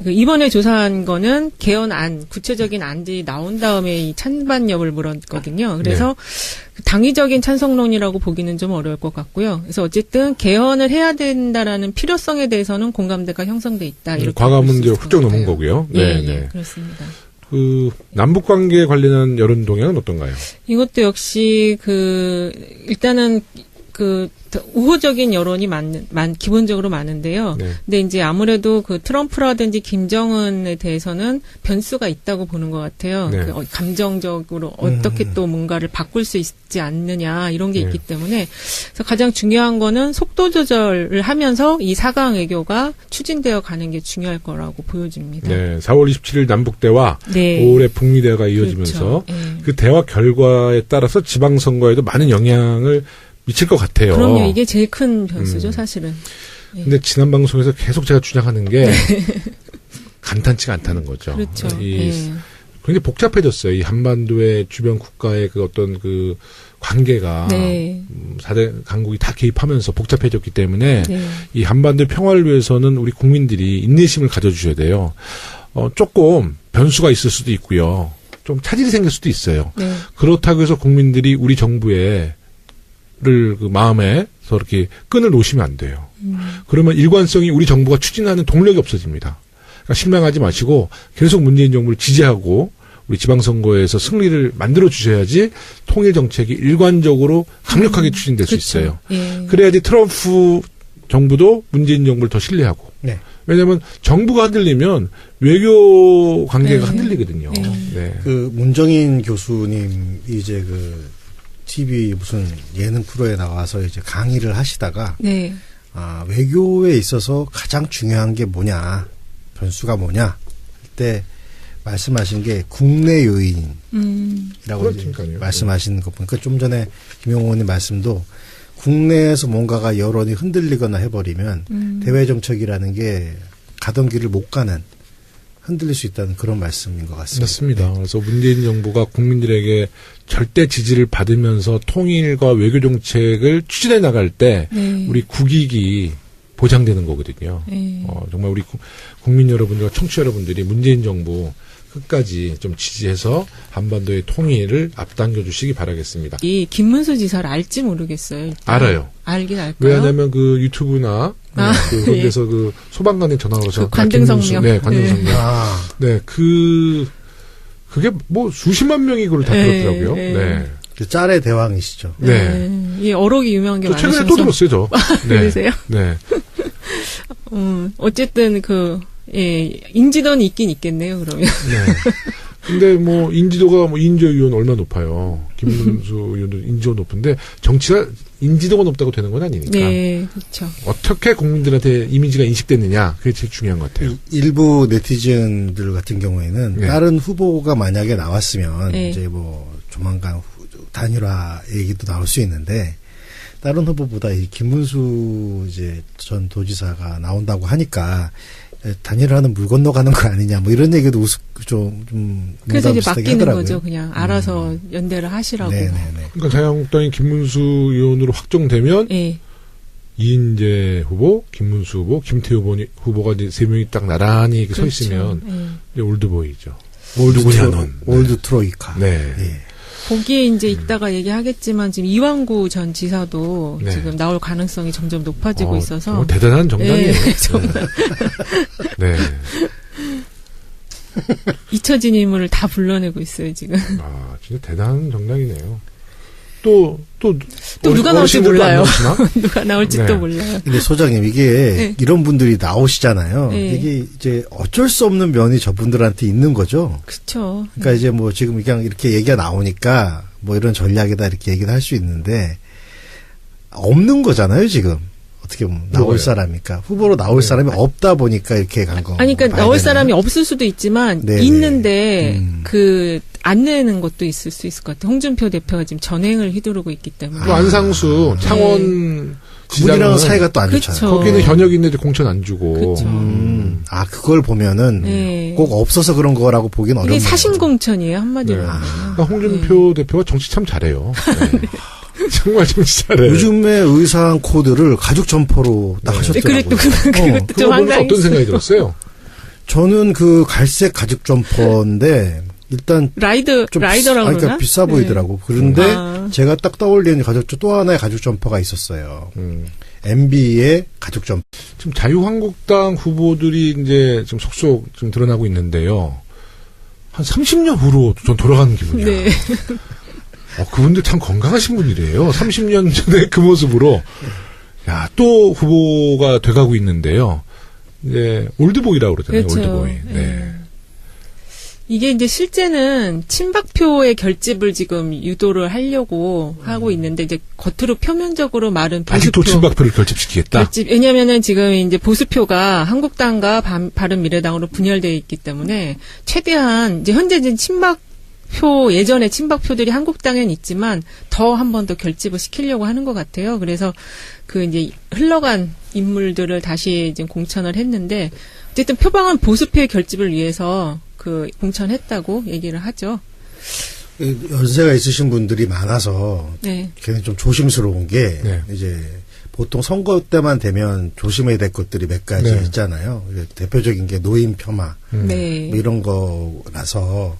그 이번에 조사한 거는 개헌안 구체적인 안들이 나온 다음에 이 찬반 여부를 물었거든요. 그래서 당위적인 찬성론이라고 보기는 좀 어려울 것 같고요. 그래서 어쨌든 개헌을 해야 된다라는 필요성에 대해서는 공감대가 형성돼 있다. 이렇게
과감은
볼 수
이제
있을 것
훌쩍 넘은
같아요.
거고요.
예,
네,
예,
네.
그렇습니다.
그 남북 관계 관련한 여론 동향은 어떤가요?
이것도 역시 일단은 우호적인 여론이 기본적으로 많은데요.
네.
근데 이제 아무래도 그 트럼프라든지 김정은에 대해서는 변수가 있다고 보는 것 같아요.
네.
감정적으로 어떻게 또 뭔가를 바꿀 수 있지 않느냐 이런 게
네.
있기 때문에 그래서 가장 중요한 거는 속도 조절을 하면서 이 4강 외교가 추진되어 가는 게 중요할 거라고 보여집니다.
네. 4월 27일 남북대화,
네.
5월에 북미대화가 이어지면서
그렇죠. 예.
그 대화 결과에 따라서 지방선거에도 많은 영향을 미칠 것 같아요.
그럼요. 이게 제일 큰 변수죠, 사실은.
근데 지난 방송에서 계속 제가 주장하는 게 간단치가 않다는 거죠.
그렇죠.
이
예.
굉장히 복잡해졌어요. 이 한반도의 주변 국가의 그 어떤 그 관계가
네.
4대 강국이 다 개입하면서 복잡해졌기 때문에
네.
이 한반도의 평화를 위해서는 우리 국민들이 인내심을 가져주셔야 돼요. 조금 변수가 있을 수도 있고요. 좀 차질이 생길 수도 있어요.
네.
그렇다고 해서 국민들이 우리 정부의 그 마음에서 이렇게 끈을 놓으시면 안 돼요. 그러면 일관성이 우리 정부가 추진하는 동력이 없어집니다. 그러니까 실망하지 마시고 계속 문재인 정부를 지지하고 우리 지방선거에서 승리를 만들어 주셔야지 통일 정책이 일관적으로 강력하게 추진될
그렇죠.
수 있어요.
예.
그래야지 트럼프 정부도 문재인 정부를 더 신뢰하고.
네.
왜냐하면 정부가 흔들리면 외교 관계가
네.
흔들리거든요.
네.
네.
그 문정인 교수님 이제 그 TV 무슨 예능 프로에 나와서 이제 강의를 하시다가
네.
외교에 있어서 가장 중요한 게 뭐냐, 변수가 뭐냐 그때 말씀하신 게 국내 요인이라고 이제
그렇죠.
말씀하시는 거 보니까 좀 전에 김용호 의원님 말씀도 국내에서 뭔가가 여론이 흔들리거나 해버리면 대외 정책이라는 게 가던 길을 못 가는, 흔들릴 수 있다는 그런 말씀인 것 같습니다.
맞습니다. 그래서 문재인 정부가 국민들에게 절대 지지를 받으면서 통일과 외교 정책을 추진해 나갈 때
네.
우리 국익이 보장되는 거거든요.
네.
정말 우리 국민 여러분들과 청취자 여러분들이 문재인 정부 끝까지 좀 지지해서 한반도의 통일을 앞당겨 주시기 바라겠습니다.
이 김문수 지사를 알지 모르겠어요. 일단.
알아요.
알긴 알까요?
왜냐하면 그 유튜브나 그런
예.
데서 그 소방관에 전화와서
관등성명.
네, 관등성명.
아,
네, 그게 뭐 수십만 명이 그걸 다 들었더라고요.
네.
네.
그 짤의 대왕이시죠.
네.
이 어록이 유명한 게
저 최근에
많으셔서.
또 들었어요, 저. 네.
그러세요?
네.
어쨌든 인지도는 있긴 있겠네요, 그러면.
네. 근데 뭐 인지도가 뭐 인조 의원 얼마 높아요. 김문수 의원도 인지도가 높은데 정치가 인지도가 높다고 되는 건 아니니까.
네, 그렇죠.
어떻게 국민들한테 이미지가 인식됐느냐 그게 제일 중요한 것 같아요.
일부 네티즌들 같은 경우에는
네.
다른 후보가 만약에 나왔으면
네.
이제 뭐 조만간 단일화 얘기도 나올 수 있는데 다른 후보보다 이 김문수 이제 전 도지사가 나온다고 하니까 단일화는 물 건너가는 거 아니냐 뭐 이런 얘기도 좀
그래서 이제
비슷하게
맡기는
하더라고요.
거죠. 그냥 알아서 연대를 하시라고.
네네네.
그러니까 자유한국당이 김문수 의원으로 확정되면
네.
이인재 후보, 김문수 후보, 김태우 후보가 이제 세 명이 딱 나란히 이렇게 서
그렇죠.
있으면
네.
이제 올드보이죠. 올드보이야 넌.
올드 트로이카.
네.
예.
거기에 이제 이따가 얘기하겠지만 지금 이완구 전 지사도
네.
지금 나올 가능성이 점점 높아지고 있어서
정말 대단한 정당이에요.
네, 정말
네.
잊혀진 인물을 다 불러내고 있어요 지금.
아, 진짜 대단한 정당이네요. 또
누가 나올지
어르신들도 안
몰라요.
나오시나?
누가 나올지도
네.
몰라요.
근데 소장님 이게
네.
이런 분들이 나오시잖아요.
네.
이게 이제 어쩔 수 없는 면이 저분들한테 있는 거죠.
그렇죠.
그러니까 이제 뭐 지금 그냥 이렇게 얘기가 나오니까 뭐 이런 전략이다 이렇게 얘기를 할 수 있는데 없는 거잖아요 지금. 어떻게 보면 나올
뭐예요?
사람이니까 후보로 나올 사람이 없다 보니까 이렇게 간 거.
아니, 그러니까 나올 사람이 없을 수도 있지만
네네.
있는데
그
안 내는 것도 있을 수 있을 것 같아요. 홍준표 대표가 지금 전횡을 휘두르고 있기 때문에.
또 안상수 창원
그분이랑
지장은
사이가 또 안
그쵸.
좋잖아요.
거기는 현역 있는데 공천 안 주고.
그쵸.
그걸 보면은
네.
꼭 없어서 그런 거라고 보기는
이게
어렵네요.
사심공천이에요 한마디로.
네.
하면.
그러니까 홍준표 대표가 정치 참 잘해요. 네. 정말 정치 잘해요.
요즘에 의상 코드를 가죽 점퍼로 딱
네.
하셨더라고요.
그것도
그거
좀
보면서
황당했어요.
어떤 생각이 들었어요?
저는 그 갈색 가죽 점퍼인데 일단 좀
라이더라고
그러니까
그러나?
비싸 보이더라고. 그런데
아.
제가 딱 떠올리는 또 하나의 가죽 점퍼가 있었어요. MB의 가죽 점퍼.
지금 자유한국당 후보들이 이제 지금 속속 좀 드러나고 있는데요. 한 30년 후로 전 돌아가는 기분이야.
네.
그분들 참 건강하신 분이래요. 30년 전에 그 모습으로. 야, 또 후보가 돼가고 있는데요. 이제 올드보이라고 그러잖아요.
그렇죠.
올드보이. 네.
이게 이제 실제는 친박표의 결집을 지금 유도를 하려고 하고 있는데 이제 겉으로 표면적으로 말은
아직도
보수표
친박표를 결집시키겠다.
결집. 왜냐면은 지금 이제 보수표가 한국당과 바른미래당으로 분열되어 있기 때문에 최대한 이제 현재 이제 예전에 친박표들이 한국당엔 있지만 더 한 번 더 결집을 시키려고 하는 것 같아요. 그래서 그 이제 흘러간 인물들을 다시 이제 공천을 했는데 어쨌든 표방은 보수표의 결집을 위해서 그 공천했다고 얘기를 하죠.
연세가 있으신 분들이 많아서
네.
굉장히 좀 조심스러운 게
네.
이제 보통 선거 때만 되면 조심해야 될 것들이 몇 가지
네.
있잖아요. 대표적인 게 노인 폄하
네.
뭐 이런 거라서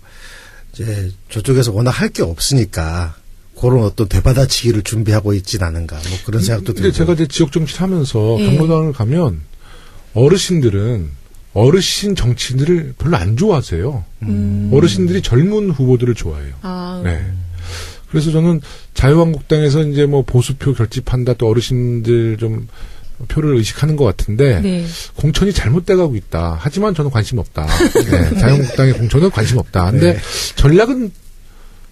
이제 저쪽에서 워낙 할 게 없으니까 그런 어떤 되받아치기를 준비하고 있진 않은가 뭐 그런 생각도
근데
들고.
제가 이제 지역 정치를 하면서
네.
경로당을 가면 어르신들은 어르신 정치인들을 별로 안 좋아하세요. 어르신들이 젊은 후보들을 좋아해요.
아,
네. 그래서 저는 자유한국당에서 이제 뭐 보수표 결집한다 또 어르신들 좀 표를 의식하는 것 같은데
네.
공천이 잘못돼가고 있다. 하지만 저는 관심 없다. 네. 자유한국당의 공천은 관심 없다. 근데
네.
전략은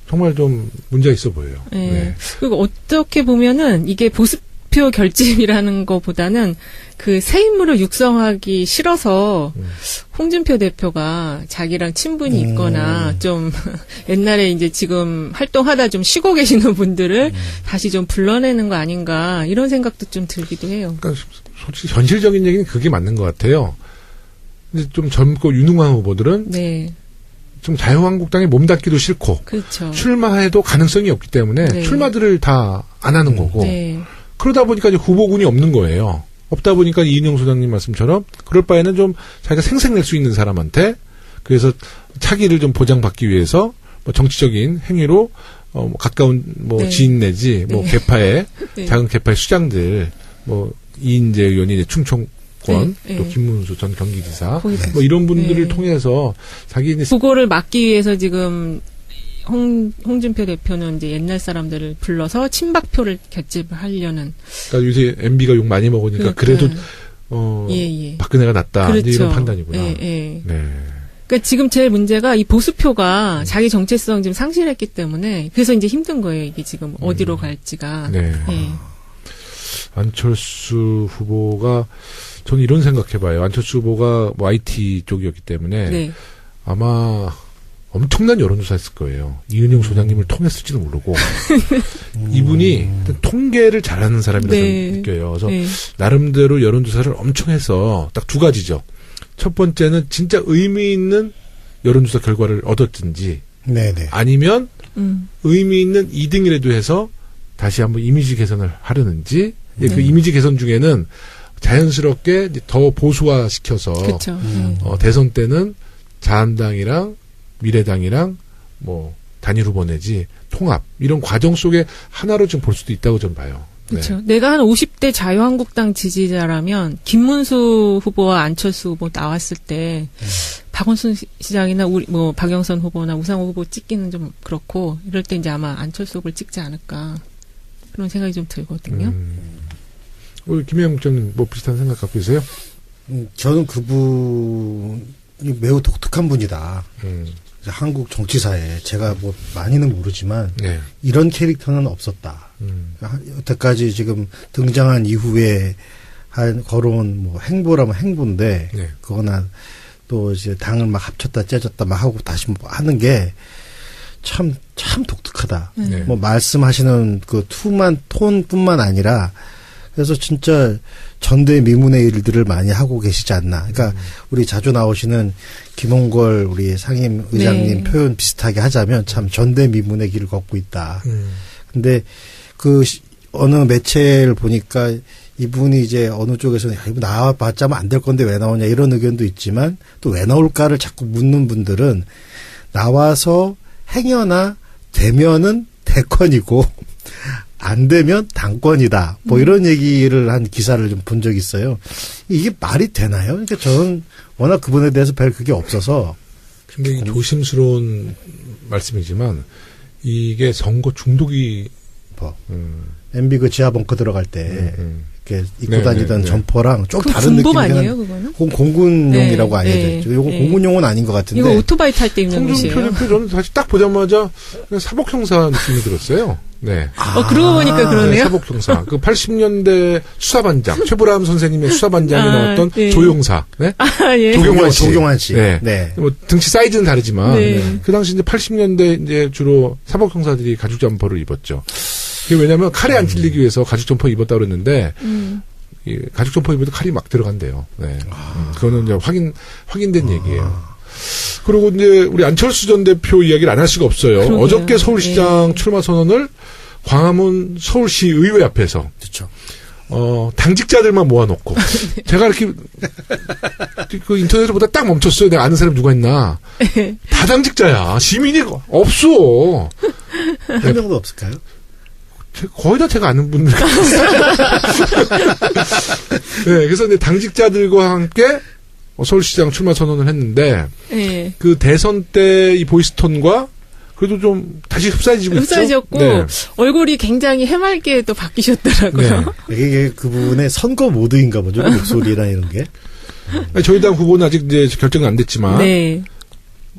정말 좀 문제가 있어 보여요.
네.
네.
그리고 어떻게 보면은 이게 보수표 결집이라는 것보다는 그 새 인물을 육성하기 싫어서 홍준표 대표가 자기랑 친분이 있거나 좀 옛날에 이제 지금 활동하다 좀 쉬고 계시는 분들을 다시 좀 불러내는 거 아닌가 이런 생각도 좀 들기도 해요.
그러니까 솔직히 현실적인 얘기는 그게 맞는 것 같아요. 근데 좀 젊고 유능한 후보들은
네.
좀 자유한국당에 몸담기도 싫고
그렇죠.
출마해도 가능성이 없기 때문에
네.
출마들을 다 안 하는 거고
네.
그러다 보니까 이제 후보군이 없는 거예요. 없다 보니까 이인영 소장님 말씀처럼 그럴 바에는 좀 자기가 생색낼 수 있는 사람한테 그래서 차기를 좀 보장받기 위해서 뭐 정치적인 행위로 뭐 가까운 뭐
네.
지인 내지 뭐
네.
개파의
네.
작은 개파의 수장들 뭐 이인재 의원이 이제 충청권
네.
또
네.
김문수 전 경기지사
거기
뭐 이런 분들을
네.
통해서 자기 이제
그거를 막기 위해서 지금 홍준표 대표는 이제 옛날 사람들을 불러서 친박표를 결집하려는
그러니까 요새 MB가 욕 많이 먹으니까
그러니까.
그래도
예.
박근혜가 낫다
그렇죠.
이제 이런 판단이구나.
예, 예.
네.
그러니까 지금 제일 문제가 이 보수표가 자기 정체성 지금 상실했기 때문에 그래서 이제 힘든 거예요. 이게 지금 어디로 갈지가.
네.
예.
안철수 후보가 저는 이런 생각해봐요. 안철수 후보가 뭐 IT 쪽이었기 때문에
네.
아마 엄청난 여론조사했을 거예요. 이은영 소장님을 통했을지도 모르고 이분이 일단 통계를 잘하는 사람이라서
네.
느껴요. 그래서
네.
나름대로 여론조사를 엄청 해서 딱 두 가지죠. 첫 번째는 진짜 의미 있는 여론조사 결과를 얻었든지
네네.
아니면 의미 있는 2등이라도 해서 다시 한번 이미지 개선을 하려는지 그 이미지 개선 중에는 자연스럽게 이제 더 보수화시켜서
그렇죠.
대선 때는 자한당이랑 미래당이랑 뭐 단일 후보 내지 통합 이런 과정 속에 하나로 좀 볼 수도 있다고 좀 봐요.
그렇죠. 내가 한 50대 자유한국당 지지자라면 김문수 후보와 안철수 후보 나왔을 때 박원순 시장이나 우리 뭐 박영선 후보나 우상호 후보 찍기는 좀 그렇고 이럴 때 이제 아마 안철수 후보를 찍지 않을까 그런 생각이 좀 들거든요.
우리 김혜영 국장님 뭐 비슷한 생각 갖고 계세요?
저는 그분이 매우 독특한 분이다. 한국 정치사에 제가 뭐 많이는 모르지만
네.
이런 캐릭터는 없었다. 여태까지 지금 등장한 이후에 걸어온 뭐 행보라면 행보인데
네.
그거나 또 이제 당을 막 합쳤다 째졌다 막 하고 다시 뭐 하는 게 참 독특하다.
네.
뭐 말씀하시는 그 톤뿐만 아니라 그래서 진짜 전대미문의 일들을 많이 하고 계시지 않나. 그러니까 우리 자주 나오시는 김홍걸 우리 상임 의장님
네.
표현 비슷하게 하자면 참 전대미문의 길을 걷고 있다. 근데 어느 매체를 보니까 이분이 이제 어느 쪽에서는 이분 나와봤자면 안 될 건데 왜 나오냐 이런 의견도 있지만 또 왜 나올까를 자꾸 묻는 분들은 나와서 행여나 되면은 대권이고 안 되면 당권이다. 뭐 이런 얘기를 한 기사를 좀 본 적이 있어요. 이게 말이 되나요? 그러니까 저는 워낙 그분에 대해서 별 그게 없어서.
굉장히 조심스러운 말씀이지만 이게 선거 중독이
뭐 MB 그 지하 벙커 들어갈 때 이렇게 입고 다니던
네.
점퍼랑 좀
그럼
다른
군복
느낌이긴
아니에요, 그거는?
그건 공군용이라고
네,
알려져
네,
있죠. 이건
네.
공군용은 아닌 것 같은데.
이거 오토바이 탈 때 입는 옷이에요.
홍준표 대표 저는 사실 딱 보자마자 그냥 사복형사 느낌이 들었어요. 네.
그러고 보니까 그러네요.
사복형사. 그 80년대 수사반장, 최보람 선생님의 수사반장이 나왔던
네.
조용사. 네?
예.
조경환 씨.
네.
네.
뭐 등치 사이즈는 다르지만
네.
그 당시 이제 80년대 이제 주로 사복형사들이 가죽 점퍼를 입었죠. 그게 왜냐하면 칼에 안 찔리기 위해서 가죽 점퍼 입었다고 그랬는데 이 가죽 점퍼 입어도 칼이 막 들어간대요. 네. 그거는 이제 확인된 얘기예요. 그리고 이제 우리 안철수 전 대표 이야기를 안 할 수가 없어요.
그러게요.
어저께 서울시장
네.
출마 선언을 광화문 서울시 의회 앞에서
그렇죠.
당직자들만 모아놓고 제가 이렇게 그 인터넷을 보다 딱 멈췄어요. 내가 아는 사람 누가 있나? 다 당직자야. 시민이 없어.
한 명도 없을까요?
거의 다 제가 아는 분들. 네, 그래서 이제 당직자들과 함께 서울시장 출마 선언을 했는데
네.
그 대선 때 이 보이스톤과 그래도 좀 다시 흡사해지고 있죠.
흡사해졌고
네.
얼굴이 굉장히 해맑게 또 바뀌셨더라고요.
네.
이게 그분의 선거 모드인가 보죠. 그 목소리나 이런 게.
저희 당 후보는 아직 이제 결정은 안 됐지만
네.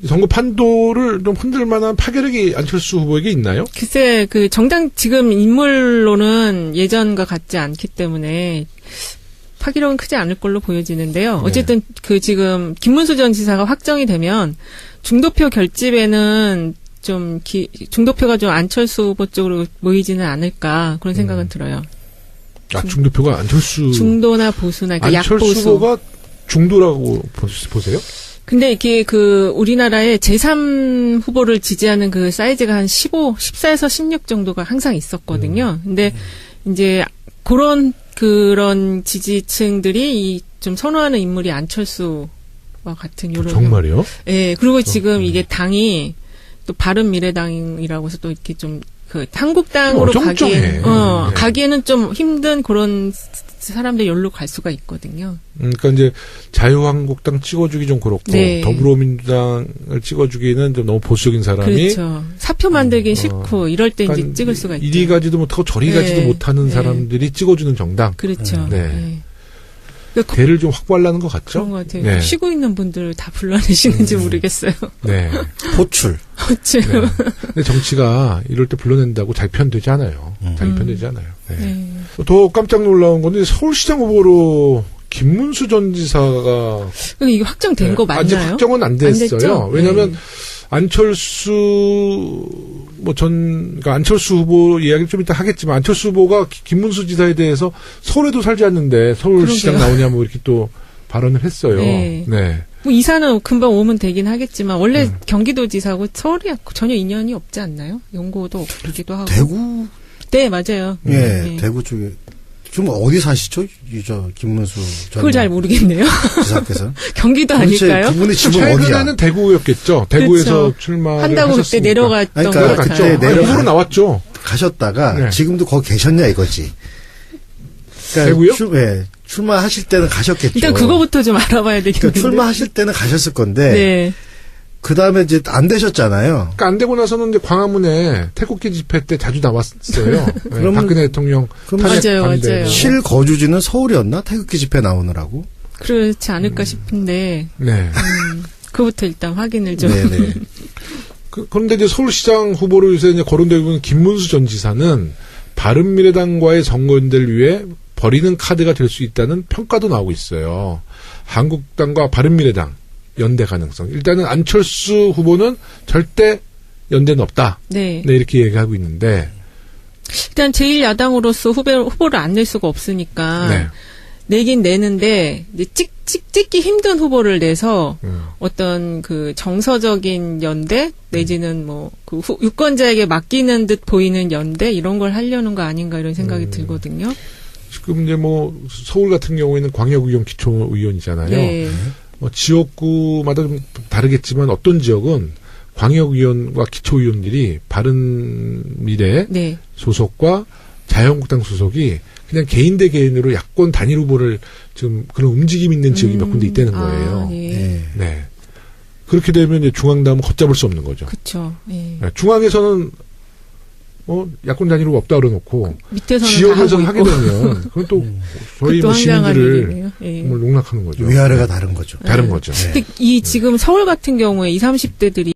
선거 판도를 좀 흔들 만한 파괴력이 안철수 후보에게 있나요?
글쎄, 그 정당 지금 인물로는 예전과 같지 않기 때문에 파괴력은 크지 않을 걸로 보여지는데요. 어쨌든 그 지금 김문수 전 지사가 확정이 되면 중도표 결집에는 좀 중도표가 좀 안철수 후보 쪽으로 모이지는 않을까 그런 생각은 들어요.
중도표가 안철수
중도나 보수나 그러니까
안철수
약보수.
후보가 중도라고 보세요?
근데 이게 그 우리나라의 제3 후보를 지지하는 그 사이즈가 한 14에서 16 정도가 항상 있었거든요. 근데 이제 그런 지지층들이 좀 선호하는 인물이 안철수와 같은 요런.
정말이요?
예. 그리고 지금 이게 당이 또 바른미래당이라고 해서 또 이렇게 좀 그 한국당으로
어정쩡해.
가기에는 좀 힘든 그런 사람들 열로 갈 수가 있거든요.
그러니까 이제 자유한국당 찍어주기 좀 그렇고
네.
더불어민주당을 찍어주기는 좀 너무 보수적인 사람이
그렇죠. 사표 만들긴 싫고 이럴 때
그러니까
이제 찍을 수가 있죠.
이리 가지도 못하고 저리 가지도
네.
못하는
네.
사람들이 찍어주는 정당.
그렇죠.
네.
네. 그러니까
대를 좀 확보하려는 것 같죠?
그런 것 같아요.
네.
쉬고 있는 분들 다 불러내시는지 모르겠어요.
네.
호출.
어째.
네. 근데 정치가 이럴 때 불러낸다고 잘 편되지 않아요. 잘 편되지 않아요. 네.
네.
더 깜짝 놀라운 건데 서울시장 후보로 김문수 전 지사가
근데 이게 확정된 거 맞나요?
아직 확정은 안 됐어요.
됐죠?
왜냐하면
네.
안철수 그러니까 안철수 후보 이야기를 좀 이따 하겠지만 안철수 후보가 김문수 지사에 대해서 서울에도 살지 않는데 서울시장
그러게요.
나오냐 뭐 이렇게 또 발언을 했어요.
네.
네.
뭐 이사는 금방 오면 되긴 하겠지만 원래 경기도지사하고 서울이 전혀 인연이 없지 않나요? 연고도 없기도 하고.
대구.
네, 맞아요.
예,
네.
대구 쪽에 지금 어디 사시죠? 저 김문수 전
그걸 잘 모르겠네요.
지사께서.
경기도
도대체
아닐까요?
그분의 집은 어디야?
최근에는 대구였겠죠. 대구에서
그렇죠.
출마를
한다고 그때
하셨으니까.
내려갔던
그러니까
것
그때
같아요.
내려가-
후보로 나왔죠.
가셨다가
네.
지금도 거기 계셨냐 이거지. 그러니까
대구요?
출마하실 때는 가셨겠죠.
일단 그거부터 좀 알아봐야 되겠는데.
그러니까 출마하실 때는 가셨을 건데
네.
그 다음에 이제 안 되셨잖아요.
그러니까 안 되고 나서는 이제 광화문에 태극기 집회 때 자주 나왔어요. 네,
그러면-
박근혜 대통령
그럼
탄핵
맞아요,
반대.
맞아요.
실거주지는 서울이었나? 태극기 집회 나오느라고.
그렇지 않을까 싶은데
네.
그거부터 일단 확인을 좀.
네네.
그런데 이제 서울시장 후보로 요새 이제 거론되고 있는 김문수 전 지사는 바른미래당과의 선거연대를 위해 버리는 카드가 될 수 있다는 평가도 나오고 있어요. 한국당과 바른미래당 연대 가능성. 일단은 안철수 후보는 절대 연대는 없다.
네.
네, 이렇게 얘기하고 있는데.
일단 제1야당으로서 후보를 안 낼 수가 없으니까
네.
내긴 내는데 이제 찍기 힘든 후보를 내서
음.
어떤 그 정서적인 연대 내지는 뭐 그 유권자에게 맡기는 듯 보이는 연대 이런 걸 하려는 거 아닌가 이런 생각이 들거든요.
지금 이제 뭐 서울 같은 경우에는 광역의원 기초의원이잖아요.
네.
뭐 지역구마다 좀 다르겠지만 어떤 지역은 광역의원과 기초의원들이 바른미래
네.
소속과 자유한국당 소속이 그냥 개인 대 개인으로 야권 단일 후보를 지금 그런 움직임 있는 지역이 몇 군데 있다는 거예요.
아, 네.
네.
네. 그렇게 되면 이제 중앙당은 걷잡을 수 없는 거죠.
그렇죠. 네.
네, 중앙에서는 야권 단일 후보 없다 그래놓고
밑에서는
지역에서는
다
하게
하고 있고.
되면 그건 또 저희
그것도
뭐
황당한
시민들을
일이네요. 예.
정말 농락하는 거죠.
위아래가 다른 거죠.
다른 거죠.
네.
근데 이 지금 서울 같은 경우에 20, 30대들이